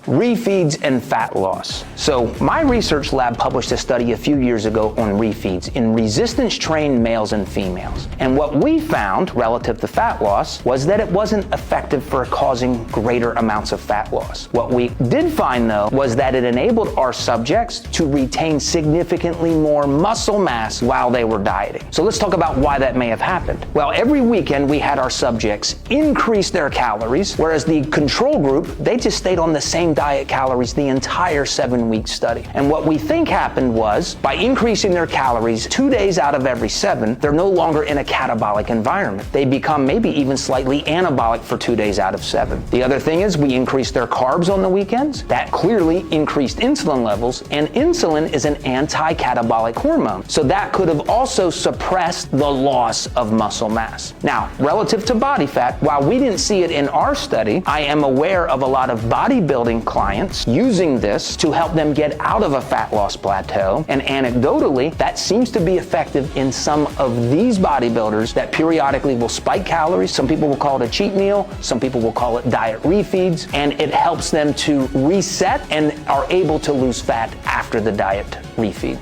Refeeds and fat loss. So my research lab published a study a few years ago on refeeds in resistance-trained males and females. And what we found relative to fat loss was that it wasn't effective for causing greater amounts of fat loss. What we did find, though, was that it enabled our subjects to retain significantly more muscle mass while they were dieting. So let's talk about why that may have happened. Well, every weekend we had our subjects increase their calories, whereas the control group, they just stayed on the same diet calories the entire 7-week study. And what we think happened was, by increasing their calories 2 days out of every 7, they're no longer in a catabolic environment. They become maybe even slightly anabolic for 2 days out of 7. The other thing is we increased their carbs on the weekends. That clearly increased insulin levels, and insulin is an anti-catabolic hormone. So that could have also suppressed the loss of muscle mass. Now, relative to body fat, while we didn't see it in our study, I am aware of a lot of bodybuilding clients using this to help them get out of a fat loss plateau. And anecdotally, that seems to be effective in some of these bodybuilders that periodically will spike calories. Some people will call it a cheat meal. Some people will call it diet refeeds. And it helps them to reset and are able to lose fat after the diet refeed.